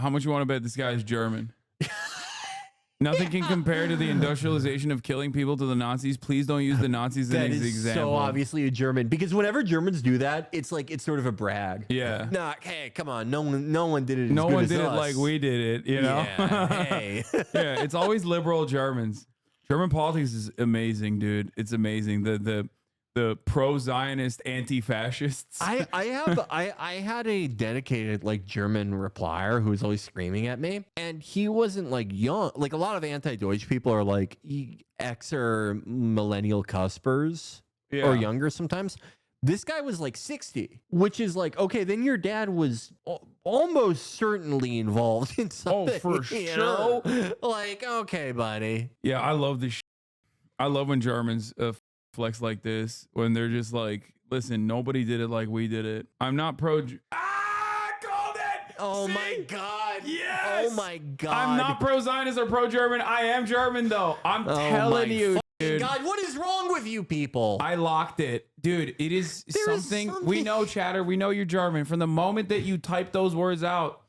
How much you want to bet this guy is German? Nothing can compare to the industrialization of killing people to the Nazis. Please don't use the Nazis as an example. So obviously a German, because whenever Germans do that, it's like it's sort of a brag. Yeah. Nah, hey, come on, no one did it. No one did it like we did it. You know. Yeah, hey. Yeah, it's always liberal Germans. German politics is amazing, dude. It's amazing. The pro-Zionist anti-fascists. I had a dedicated like German replier who was always screaming at me, and he wasn't like young. Like a lot of anti-Deutsch people are like X or millennial cuspers or younger sometimes. This guy was like 60, which is like, okay, then your dad was almost certainly involved in something. Oh, for sure. You know? Like, okay, buddy. Yeah, I love this. I love when Germans flex like this, when they're just like, listen, nobody did it like we did it. I'm not pro. Called it. Oh, see? My God. Yes. Oh my God. I'm not pro-Zionist or pro-German. I am German though. I'm telling you, dude. God, what is wrong with you people? I locked it, dude. It is something we know, chatter. We know you're German. From the moment that you type those words out,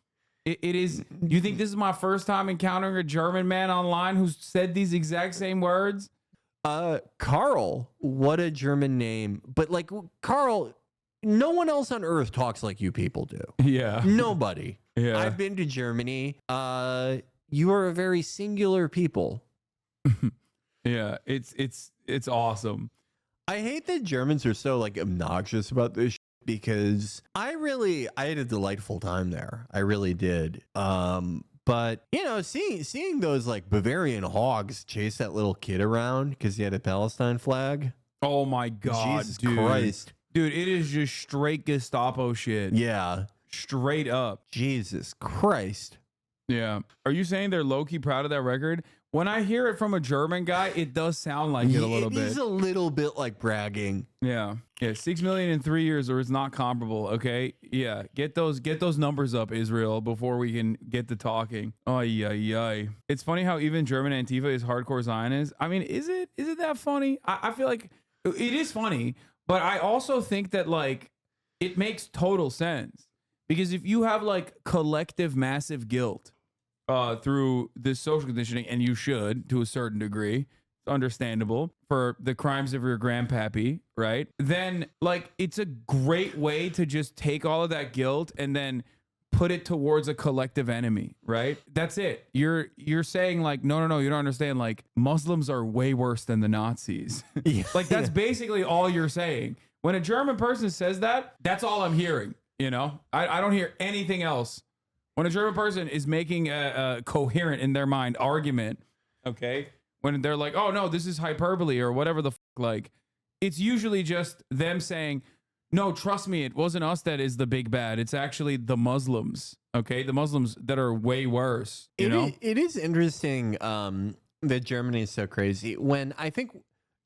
it is. You think this is my first time encountering a German man online who said these exact same words? Carl, what a German name. But like Carl, no one else on earth talks like you people do. Yeah. Nobody. Yeah. I've been to Germany. You are a very singular people. Yeah, it's awesome. I hate that Germans are so like obnoxious about this because I had a delightful time there. I really did. But you know, seeing those like Bavarian hogs chase that little kid around because he had a Palestine flag. Oh my God, Jesus dude. Christ. Dude, it is just straight Gestapo shit. Yeah. Straight up. Jesus Christ. Yeah. Are you saying they're low-key proud of that record? When I hear it from a German guy, it does sound like it a little bit. It is a little bit like bragging. Yeah. Yeah. 6 million in 3 years, or it's not comparable. Okay. Yeah. Get those numbers up, Israel, before we can get to talking. Oh, yeah. It's funny how even German Antifa is hardcore Zionist. I mean, is it that funny? I feel like it is funny, but I also think that like it makes total sense, because if you have like collective massive guilt through this social conditioning, and you should to a certain degree, it's understandable, for the crimes of your grandpappy, right? Then like it's a great way to just take all of that guilt and then put it towards a collective enemy, right? That's it. You're saying like, no, you don't understand. Like Muslims are way worse than the Nazis. Yeah. Like that's basically all you're saying. When a German person says that, that's all I'm hearing. You know, I don't hear anything else. When a German person is making a coherent in their mind argument, okay, when they're like, oh no, this is hyperbole or whatever the fuck, like, it's usually just them saying, no, trust me, it wasn't us that is the big bad. It's actually the Muslims, okay? The Muslims that are way worse, you know? It is interesting that Germany is so crazy. When I think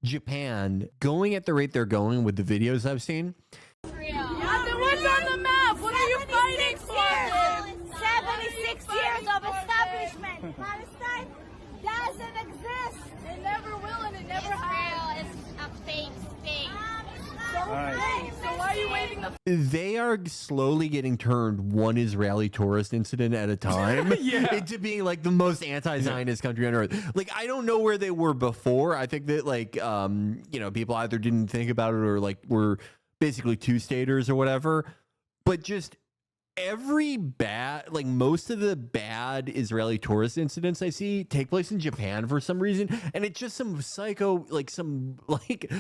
Japan, going at the rate they're going with the videos I've seen. Yeah, then what's on the map? What are you fighting for? 76 years of establishment. Palestine doesn't exist. It never will and it never has. Israel is a fake state. So why are you waving the... They are slowly getting turned one Israeli tourist incident at a time Yeah. into being like the most anti-Zionist country on earth. Like, I don't know where they were before. I think that like, you know, people either didn't think about it or like were basically two-staters or whatever. But just every bad, like most of the bad Israeli tourist incidents I see take place in Japan for some reason, and it's just some psycho, like some like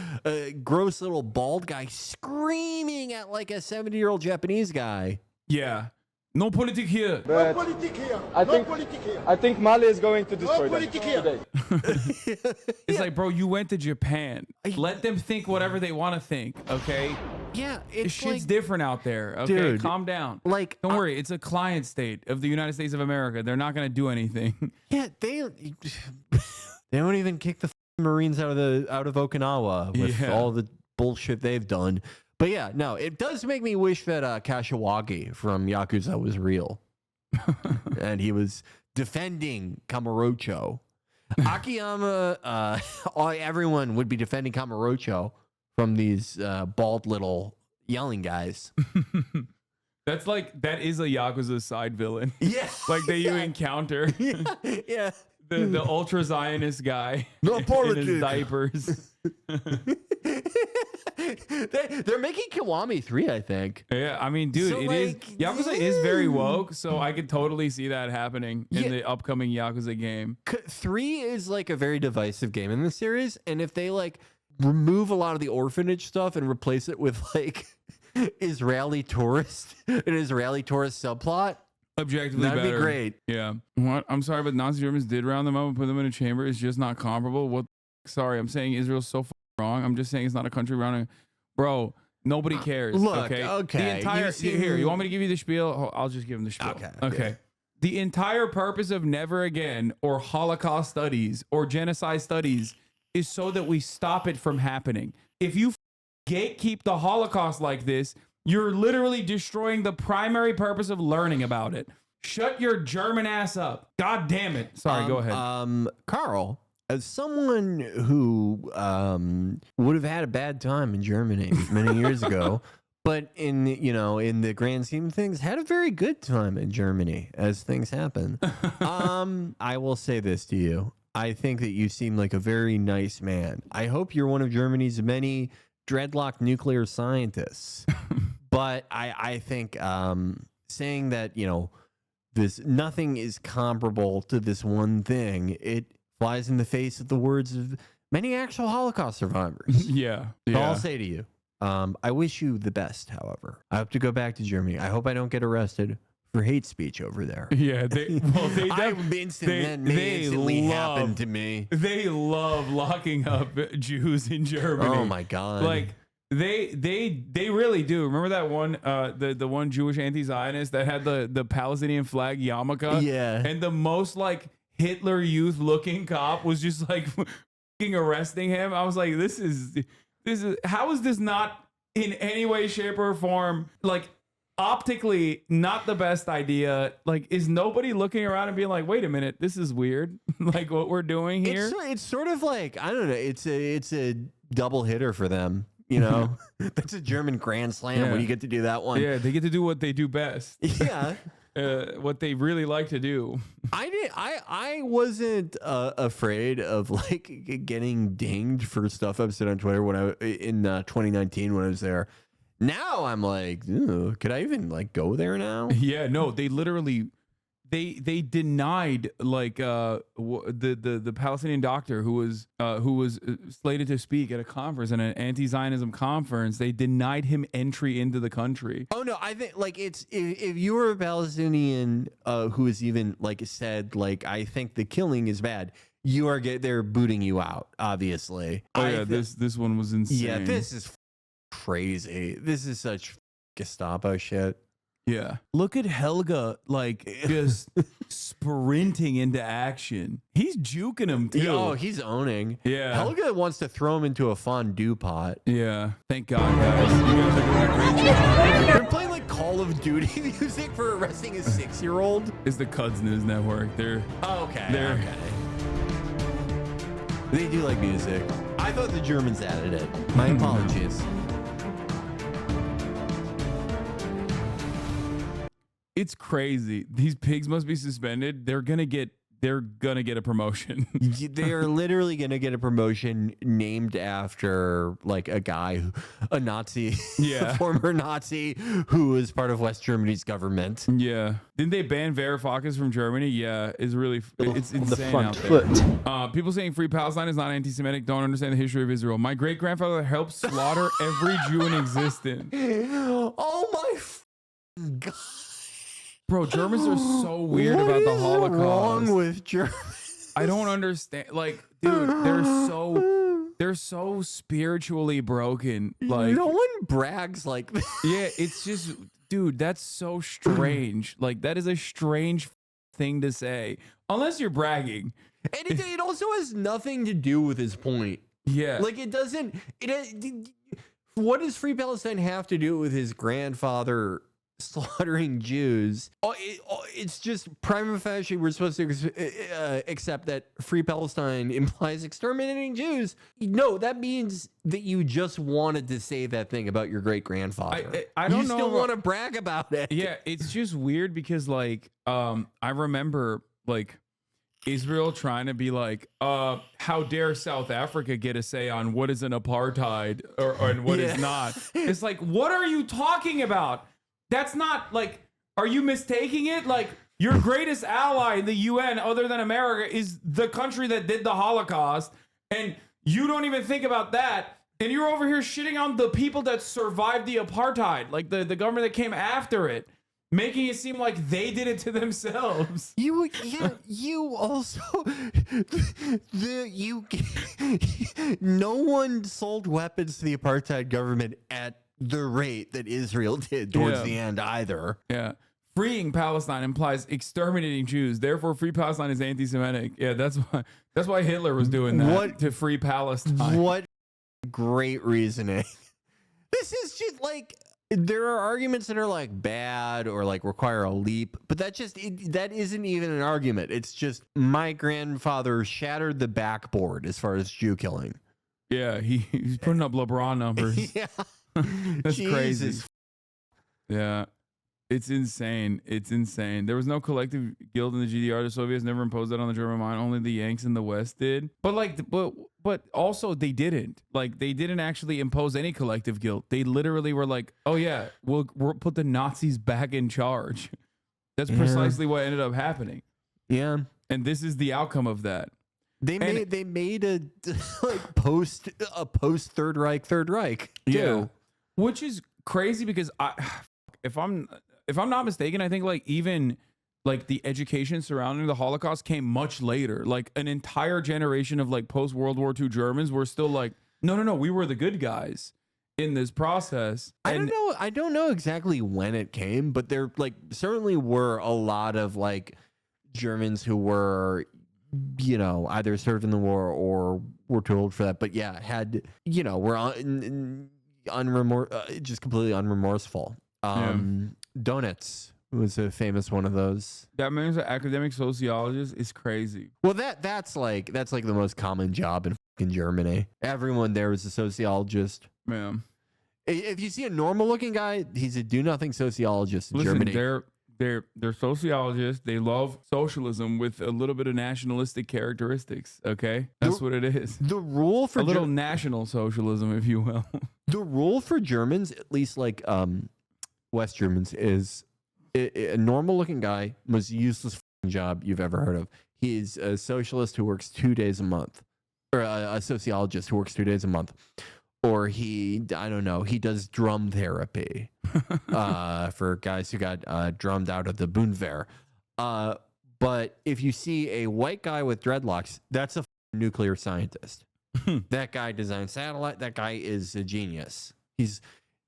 gross little bald guy screaming at like a 70-year-old Japanese guy. Yeah. No politic here. No politic here. I think Mali is going to destroy them today. It's like, bro, you went to Japan. Let them think whatever they want to think, okay? Yeah, This shit's like, different out there, okay? Dude, calm down. like, don't worry, it's a client state of the United States of America. They're not going to do anything. Yeah, they don't even kick the Marines out of Okinawa with all the bullshit they've done. But yeah, no, it does make me wish that Kashiwagi from Yakuza was real. And he was defending Kamurocho. Akiyama, everyone would be defending Kamurocho from these bald little yelling guys. That's like, that is a Yakuza side villain. Yeah. Like that you encounter. Yeah. The ultra Zionist guy No in politics. his diapers. They're making Kiwami 3, I think. Yeah, I mean, dude, So, it is like, Yakuza is very woke, so I could totally see that happening in Yeah. the upcoming Yakuza game. 3 is like a very divisive game in the series, and if they like remove a lot of the orphanage stuff and replace it with like an Israeli tourist subplot, Objectively that'd better. be great. Yeah. What? I'm sorry, but Nazi Germans did round them up and put them in a chamber. It's just not comparable. What? Sorry, I'm saying Israel's so wrong. I'm just saying it's not a country rounding. Bro, nobody cares. Look, okay. okay, The entire you seem- here. You want me to give you the spiel? I'll just give him the spiel. Okay. Okay. The entire purpose of Never Again or Holocaust studies or genocide studies is so that we stop it from happening. If you gatekeep the Holocaust like this, you're literally destroying the primary purpose of learning about it. Shut your German ass up. God damn it. Sorry, go ahead. Carl, as someone who would have had a bad time in Germany many years ago, but in the grand scheme of things, had a very good time in Germany as things happen. I will say this to you. I think that you seem like a very nice man. I hope you're one of Germany's many dreadlock nuclear scientists. But I think saying that, this nothing is comparable to this one thing, it flies in the face of the words of many actual Holocaust survivors. Yeah. So Yeah. I'll say to you, I wish you the best, however. I hope to go back to Germany. I hope I don't get arrested for hate speech over there. Yeah. Instantly happened to me. They love locking up Jews in Germany. Oh my God. Like they really do. Remember that one the one Jewish anti-Zionist that had the Palestinian flag yarmulke? Yeah. And the most like Hitler Youth looking cop was just like fucking arresting him. I was like, this is how is this not in any way, shape, or form like optically not the best idea? Like, is nobody looking around and being like, wait a minute, this is weird? Like what we're doing here? It's sort of like, I don't know, it's a double hitter for them. That's a German grand slam when you get to do that one. Yeah, they get to do what they do best. Yeah. What they really like to do. I wasn't afraid of like getting dinged for stuff I've said on Twitter when in 2019 when I was there. Now I'm like, could I even like go there now? Yeah, no, they literally they denied like the Palestinian doctor who was slated to speak at a conference, at an anti-Zionism conference. They denied him entry into the country. Oh no, I think like it's if you were a Palestinian who has even like said like I think the killing is bad, you are they're booting you out. Obviously. Oh yeah, this one was insane. Yeah, this is crazy. This is such Gestapo shit. Yeah. Look at Helga, like, just sprinting into action. He's juking him, too. Oh, he's owning. Yeah. Helga wants to throw him into a fondue pot. Yeah. Thank God, guys. You guys are doing a great job. They're playing, like, Call of Duty music for arresting a 6-year-old. It's the Cuds News Network. They're... Okay. Okay. They do like music. I thought the Germans added it. My apologies. It's crazy. These pigs must be suspended. They're gonna get a promotion. They are literally gonna get a promotion named after like a guy, a Nazi, Yeah. a former Nazi who was part of West Germany's government. Yeah. Didn't they ban Varoufakis from Germany? Yeah. It's insane the front out there. foot. People saying free Palestine is not anti-Semitic don't understand the history of Israel. My great grandfather helped slaughter every Jew in existence. Oh my God. Bro, Germans are so weird about the Holocaust. What's wrong with Germans? I don't understand. Like, dude, they're so spiritually broken. Like, no one brags like this. yeah, it's just, dude, that's so strange. Like, that is a strange thing to say, unless you're bragging. And it also has nothing to do with his point. Yeah, Like it doesn't. What does Free Palestine have to do with his grandfather slaughtering Jews. It's just prima facie we're supposed to accept that free Palestine implies exterminating Jews. No, that means that you just wanted to say that thing about your great grandfather. I don't know. You still want to brag about it. Yeah, it's just weird because like I remember like Israel trying to be like, how dare South Africa get a say on what is an apartheid or and what is not? It's like, what are you talking about? That's not like, are you mistaking it? Like, your greatest ally in the UN, other than America, is the country that did the Holocaust, and you don't even think about that. And you're over here shitting on the people that survived the apartheid, like the government that came after it, making it seem like they did it to themselves. You also no one sold weapons to the apartheid government at the rate that Israel did towards the end either. Yeah. Freeing Palestine implies exterminating Jews. Therefore, free Palestine is anti-Semitic. Yeah, that's why Hitler was doing that to free Palestine. What great reasoning. This is just like, there are arguments that are like bad or like require a leap, but that isn't even an argument. It's just my grandfather shattered the backboard as far as Jew killing. Yeah, he's putting up LeBron numbers. Yeah. That's crazy. Yeah. It's insane. It's insane. There was no collective guilt in the GDR. The Soviets never imposed that on the German mind. Only the Yanks in the West did. But like, but also they didn't. Like, they didn't actually impose any collective guilt. They literally were like, oh yeah, we'll put the Nazis back in charge. That's precisely what ended up happening. Yeah. And this is the outcome of that. They made a like post Third Reich too. Yeah. Which is crazy because if I'm not mistaken, I think like even like the education surrounding the Holocaust came much later. Like an entire generation of like post World War II Germans were still like, no, we were the good guys in this process. I don't know exactly when it came, but there like certainly were a lot of like Germans who were, you know, either served in the war or were too old for that. But yeah, had, you know, were just completely unremorseful. Donitz was a famous one of those. That man's an academic sociologist. Is crazy. Well, that's like the most common job in fucking Germany. Everyone there is a sociologist. Man, if you see a normal looking guy, he's a do nothing sociologist in Germany. They're sociologists. They love socialism with a little bit of nationalistic characteristics. Okay, that's what it is. The rule for a little national socialism, if you will. The rule for Germans, at least like West Germans, is a normal looking guy, most useless job you've ever heard of. He's a socialist who works 2 days a month, or a sociologist who works 2 days a month, or he does drum therapy for guys who got drummed out of the Bundeswehr. But if you see a white guy with dreadlocks, that's a nuclear scientist. That guy designed satellite. That guy is a genius.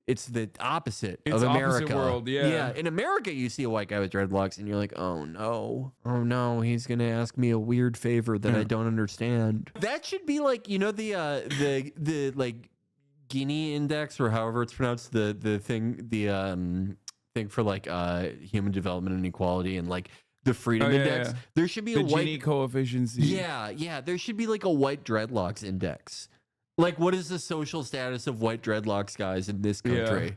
It's the opposite of America. Opposite world, yeah. In America, you see a white guy with dreadlocks, and you're like, oh no, he's gonna ask me a weird favor that I don't understand. That should be like, you know, the like Gini index, or however it's pronounced, the thing for like human development and equality, and like the freedom index. Yeah. There should be the a white Gini coefficient. Yeah. There should be like a white dreadlocks index. Like, what is the social status of white dreadlocks guys in this country?